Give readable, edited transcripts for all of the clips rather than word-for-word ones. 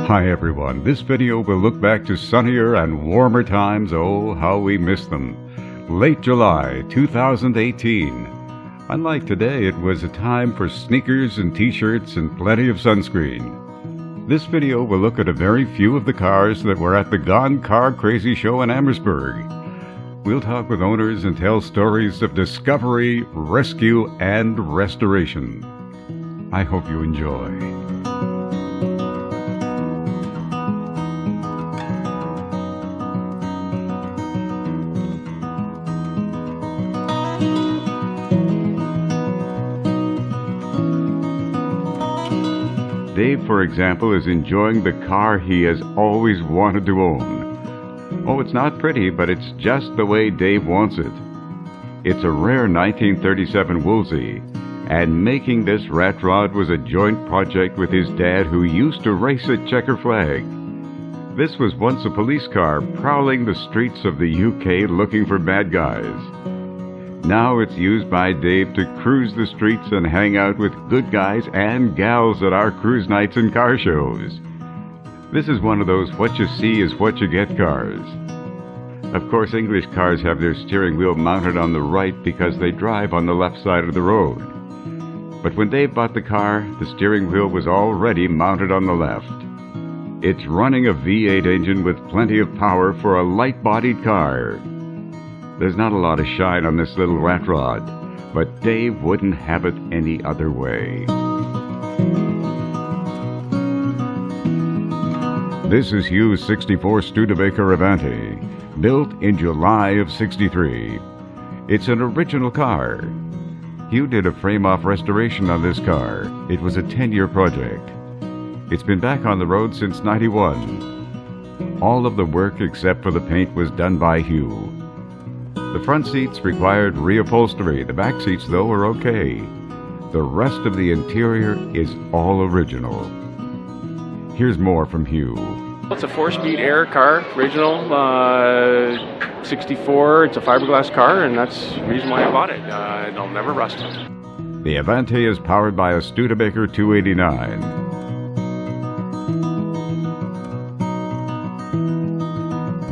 Hi everyone, this video will look back to sunnier and warmer times. Oh, how we miss them. Late July 2018. Unlike today, it was a time for sneakers and t-shirts and plenty of sunscreen. This video will look at a very few of the cars that were at the Gone Car Crazy show in Amherstburg. We'll talk with owners and tell stories of discovery, rescue, and restoration. I hope you enjoy. Dave, for example, is enjoying the car he has always wanted to own. Oh, it's not pretty, but it's just the way Dave wants it. It's a rare 1937 Wolesley, and making this rat rod was a joint project with his dad, who used to race at checker flag. This was once a police car prowling the streets of the UK looking for bad guys. Now it's used by Dave to cruise the streets and hang out with good guys and gals at our cruise nights and car shows. This is one of those what you see is what you get cars. Of course, English cars have their steering wheel mounted on the right because they drive on the left side of the road. But when Dave bought the car, the steering wheel was already mounted on the left. It's running a V8 engine with plenty of power for a light-bodied car. There's not a lot of shine on this little rat rod, but Dave wouldn't have it any other way. This is Hugh's '64 Studebaker Avante, built in July of '63. It's an original car. Hugh did a frame-off restoration on this car. It was a 10-year project. It's been back on the road since '91. All of the work except for the paint was done by Hugh. The front seats required reupholstery. The back seats, though, are okay. The rest of the interior is all original. Here's more from Hugh. It's a 4-speed air car, original, 64. It's a fiberglass car, and that's the reason why I bought it. It'll never rust. The Avante is powered by a Studebaker 289.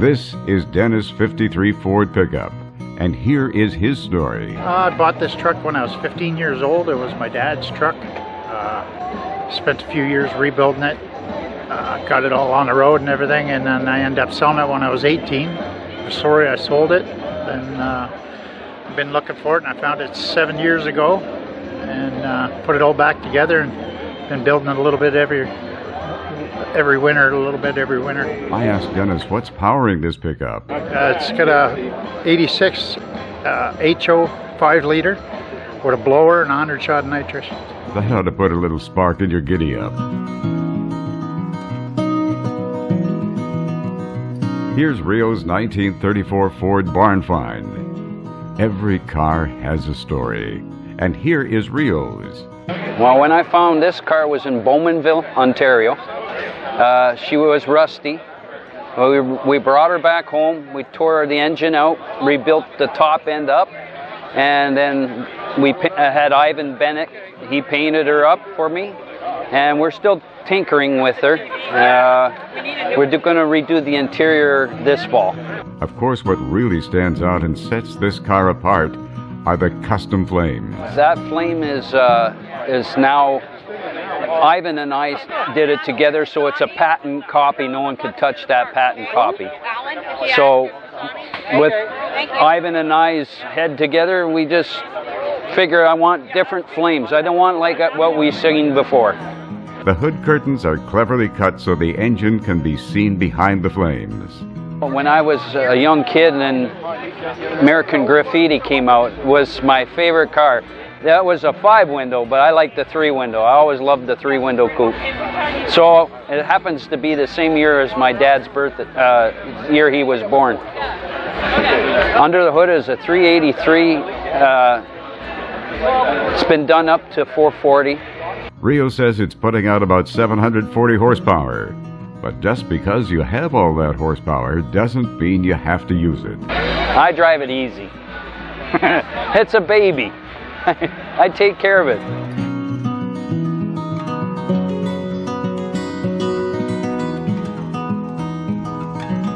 This is Dennis' '53 Ford pickup. And here is his story. I bought this truck when I was 15 years old. It was my dad's truck. Spent a few years rebuilding it. Got it all on the road and everything, and then I ended up selling it when I was 18. I'm sorry I sold it. Then I've been looking for it, and I found it 7 years ago, and put it all back together, and been building it a little bit every winter, I asked Dennis what's powering this pickup. It's got a 86 HO 5-liter with a blower and 100 shot of nitrous. That ought to put a little spark in your giddy-up. Here's Rio's 1934 Ford Barn Find. Every car has a story, and here is Rio's. Well, when I found this car was in Bowmanville, Ontario. She was rusty. We brought her back home. We tore the engine out, rebuilt the top end up, and then we had Ivan Bennett. He painted her up for me, and we're still tinkering with her. We're going to redo the interior this fall. Of course, what really stands out and sets this car apart are the custom flames. That flame is now, Ivan and I did it together, so it's a patent copy. No one could touch that patent copy. So with Ivan and I's head together, we just figure I want different flames. I don't want like what we've seen before. The hood curtains are cleverly cut so the engine can be seen behind the flames. When I was a young kid and American Graffiti came out, it was my favorite car. That was a 5-window, but I like the 3-window. I always loved the 3-window coupe. So it happens to be the same year as my dad's birthday, year he was born. Under the hood is a 383. It's been done up to 440. Rio says it's putting out about 740 horsepower. But just because you have all that horsepower doesn't mean you have to use it. I drive it easy. It's a baby. I take care of it.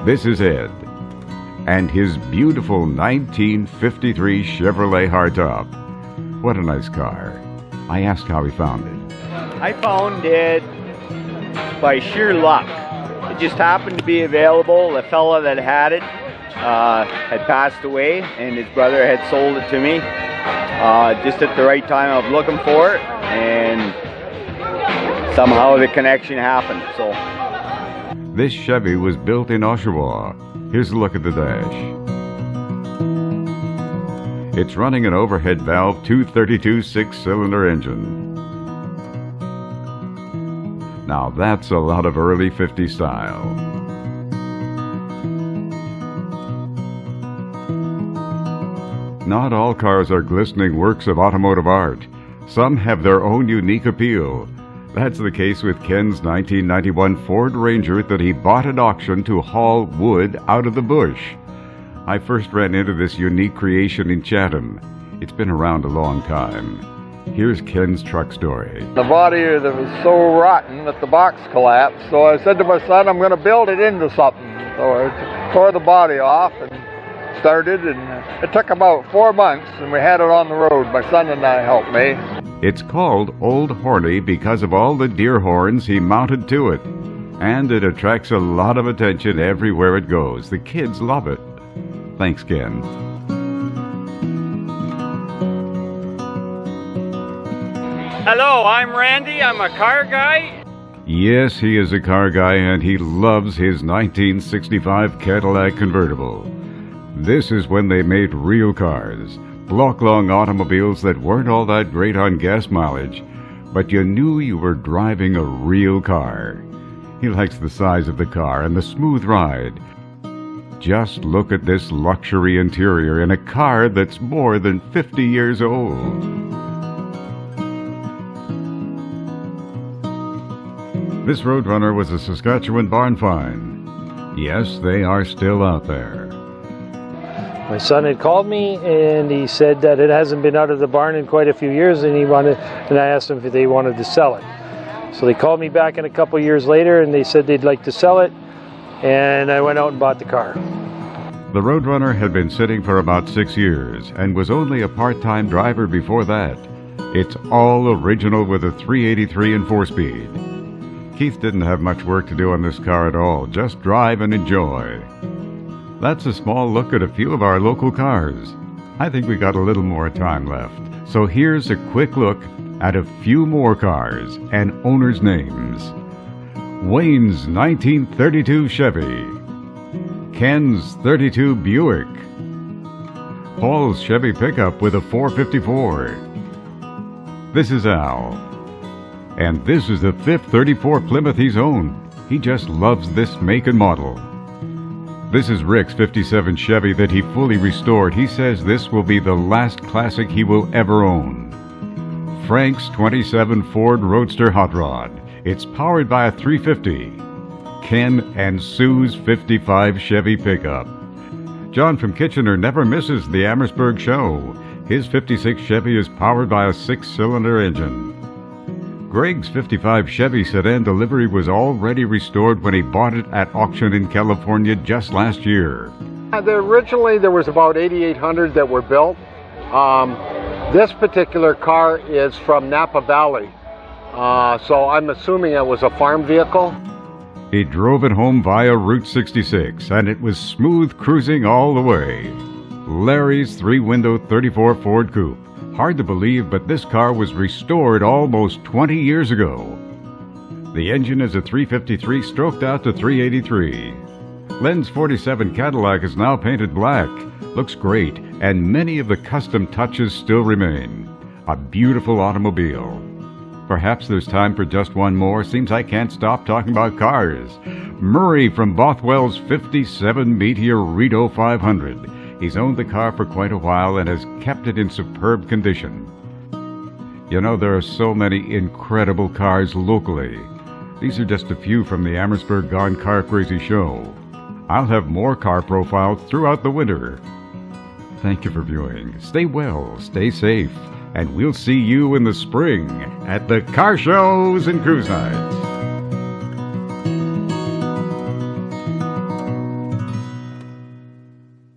This is Ed, and his beautiful 1953 Chevrolet Hardtop. What a nice car. I asked how he found it. I found it by sheer luck. It just happened to be available. The fella that had it had passed away, and his brother had sold it to me just at the right time. I was looking for it, and somehow the connection happened. So this Chevy was built in Oshawa. Here's a look at the dash. It's running an overhead valve 232 six-cylinder engine. Now that's a lot of early 50s style. Not all cars are glistening works of automotive art. Some have their own unique appeal. That's the case with Ken's 1991 Ford Ranger that he bought at auction to haul wood out of the bush. I first ran into this unique creation in Chatham. It's been around a long time. Here's Ken's truck story. The body that was so rotten that the box collapsed, so I said to my son, I'm going to build it into something. So I tore the body off and started, and it took about 4 months, and we had it on the road. My son and I helped me. It's called Old Horny because of all the deer horns he mounted to it. And it attracts a lot of attention everywhere it goes. The kids love it. Thanks, Ken. hello, I'm Randy. I'm a car guy. Yes, he is a car guy, and he loves his 1965 Cadillac Convertible. This is when they made real cars, block-long automobiles that weren't all that great on gas mileage, but you knew you were driving a real car. He likes the size of the car and the smooth ride. Just look at this luxury interior in a car that's more than 50 years old. This Roadrunner was a Saskatchewan barn find. Yes, they are still out there. My son had called me and he said that it hasn't been out of the barn in quite a few years, and I asked them if they wanted to sell it. So they called me back in a couple years later and they said they'd like to sell it, and I went out and bought the car. The Roadrunner had been sitting for about 6 years and was only a part-time driver before that. It's all original with a 383 and 4-speed. Keith didn't have much work to do on this car at all, just drive and enjoy. That's a small look at a few of our local cars. I think we got a little more time left. So here's a quick look at a few more cars and owners' names. Wayne's 1932 Chevy. Ken's 32 Buick. Paul's Chevy pickup with a 454. This is Al. And this is the 5th 34 Plymouth he's owned. He just loves this make and model. This is Rick's 57 Chevy that he fully restored. He says this will be the last classic he will ever own. Frank's 27 Ford Roadster Hot Rod. It's powered by a 350. Ken and Sue's 55 Chevy pickup. John from Kitchener never misses the Amherstburg show. His 56 Chevy is powered by a 6-cylinder engine. Greg's 55 Chevy sedan delivery was already restored when he bought it at auction in California just last year. Originally there was about 8,800 that were built. This particular car is from Napa Valley, so I'm assuming it was a farm vehicle. He drove it home via Route 66, and it was smooth cruising all the way. Larry's 3-window 34 Ford Coupe. Hard to believe, but this car was restored almost 20 years ago. The engine is a 353 stroked out to 383. Len's 47 Cadillac is now painted black. Looks great, and many of the custom touches still remain. A beautiful automobile. Perhaps there's time for just one more. Seems I can't stop talking about cars. Murray from Bothwell's 57 Meteor Rito 500. He's owned the car for quite a while and has kept it in superb condition. You know, there are so many incredible cars locally. These are just a few from the Amherstburg Gone Car Crazy show. I'll have more car profiles throughout the winter. Thank you for viewing. Stay well, stay safe, and we'll see you in the spring at the car shows and cruise nights.